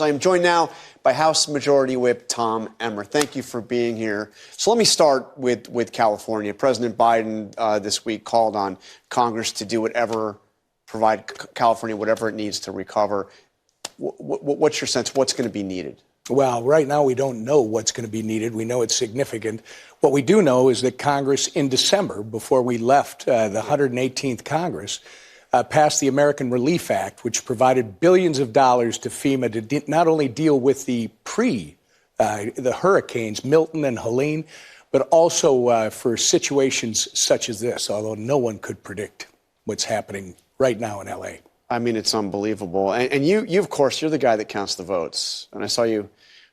I am joined now by House Majority Whip Tom Emmer. Thank you for being here. So let me start with California. President Biden this week called on Congress to do whatever, provide California whatever it needs to recover. What's your sense? What's going to be needed? Well, right now we don't know what's going to be needed. We know it's significant. What we do know is that Congress in December, before we left the 118th Congress, passed the American Relief Act, which provided billions of dollars to FEMA to not only deal with the the hurricanes, Milton and Helene, but also for situations such as this, although no one could predict what's happening right now in L.A. I mean, it's unbelievable. And you, of course, you're the guy that counts the votes. And I saw you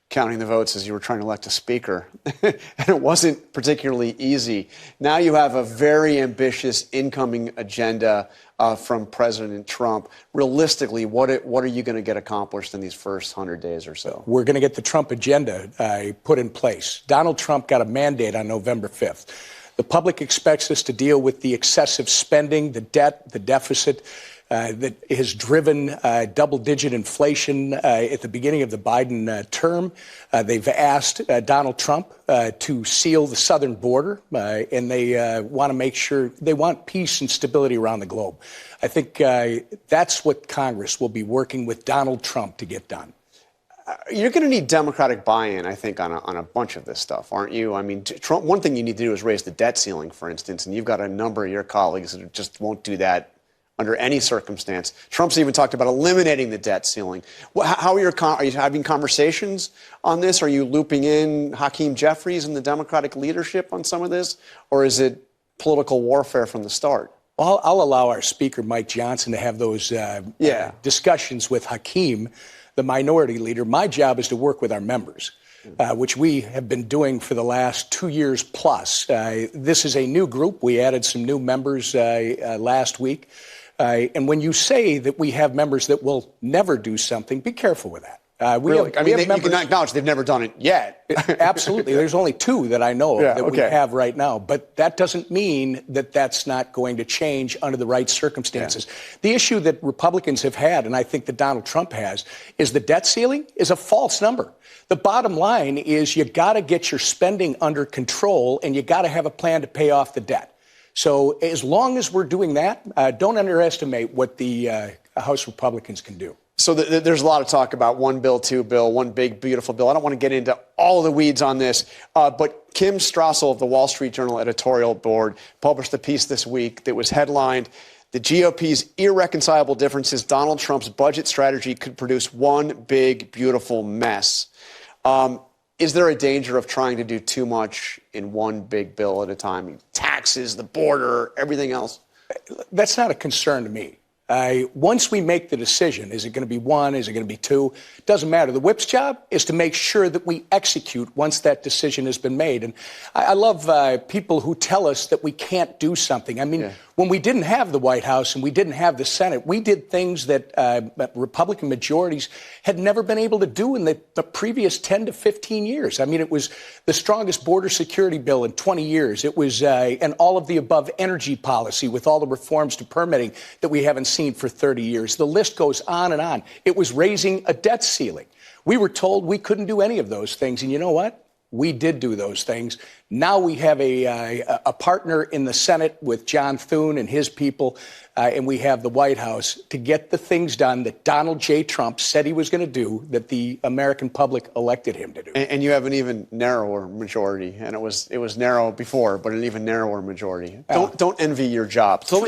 counting the votes as you were trying to elect a speaker. And it wasn't particularly easy. Now you have a very ambitious incoming agenda from President Trump. Realistically, what are you going to get accomplished in these first 100 days or so? We're going to get the Trump agenda put in place. Donald Trump got a mandate on November 5th. The public expects us to deal with the excessive spending, the debt, the deficit, that has driven double-digit inflation at the beginning of the Biden term. They've asked Donald Trump to seal the southern border, and they want to make sure they want peace and stability around the globe. I think that's what Congress will be working with Donald Trump to get done. You're going to need Democratic buy-in, I think, on a bunch of this stuff, aren't you? I mean, Trump, one thing you need to do is raise the debt ceiling, for instance, and you've got a number of your colleagues that just won't do that under any circumstance. Trump's even talked about eliminating the debt ceiling. How are you having conversations on this? Are you looping in Hakeem Jeffries and the Democratic leadership on some of this? Or is it political warfare from the start? Well, I'll allow our Speaker, Mike Johnson, to have those discussions with Hakeem, the minority leader. My job is to work with our members, which we have been doing for the last 2 years plus. This is a new group. We added some new members last week. And when you say that we have members that will never do something, be careful with that. You can acknowledge they've never done it yet. Absolutely. There's only two that I know of that we have right now. But that doesn't mean that that's not going to change under the right circumstances. The issue that Republicans have had, and I think that Donald Trump has, is the debt ceiling is a false number. The bottom line is you got to get your spending under control, and you got to have a plan to pay off the debt. So as long as we're doing that, don't underestimate what the House Republicans can do. So there's a lot of talk about one bill, two bill, one big, beautiful bill. I don't want to get into all of the weeds on this, but Kim Strassel of the Wall Street Journal editorial board published a piece this week that was headlined, "The GOP's Irreconcilable Differences, Donald Trump's Budget Strategy Could Produce One Big, Beautiful Mess." Is there a danger of trying to do too much in one big bill at a time? Taxes, the border, everything else? That's not a concern to me. Once we make the decision, is it going to be one? Is it going to be two? Doesn't matter. The whip's job is to make sure that we execute once that decision has been made. And I love people who tell us that we can't do something. I mean, when we didn't have the White House and we didn't have the Senate, we did things that Republican majorities had never been able to do in the previous 10 to 15 years. I mean, it was the strongest border security bill in 20 years. It was an all-of-the-above energy policy with all the reforms to permitting that we haven't seen for 30 years. The list goes on and on. It was raising a debt ceiling. We were told we couldn't do any of those things. And you know what? We did do those things. Now we have a partner in the Senate with John Thune and his people, and we have the White House to get the things done that Donald J. Trump said he was going to do, that the American public elected him to do. And you have an even narrower majority, and it was narrow before, but an even narrower majority. Don't envy your job. So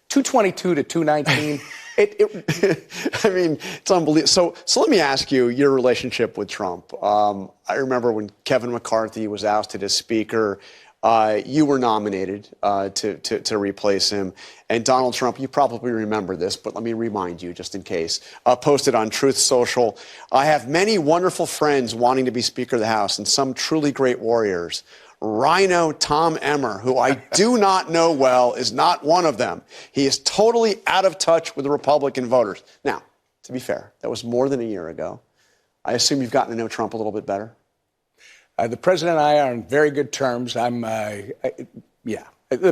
222 to 219. I mean, it's unbelievable. So let me ask you your relationship with Trump. I remember when Kevin McCarthy was ousted as Speaker, you were nominated to replace him. And Donald Trump, you probably remember this, but let me remind you just in case, posted on Truth Social, "I have many wonderful friends wanting to be Speaker of the House and some truly great warriors. Rhino Tom Emmer, who I do not know well, is not one of them. He is totally out of touch with the Republican voters." Now, to be fair, that was more than a year ago. I assume you've gotten to know Trump a little bit better. The president and I are on very good terms. The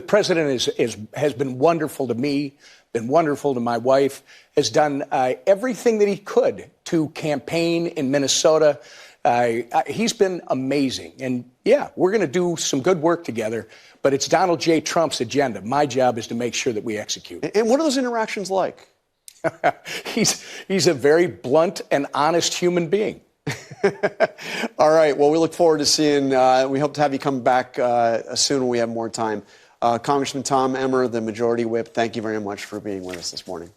president has been wonderful to me, been wonderful to my wife, has done everything that he could to campaign in Minnesota. He's been amazing. And yeah, we're going to do some good work together, but it's Donald J. Trump's agenda. My job is to make sure that we execute. And what are those interactions like? He's a very blunt and honest human being. All right. Well, we look forward to seeing, we hope to have you come back soon when we have more time. Congressman Tom Emmer, the Majority Whip, thank you very much for being with us this morning.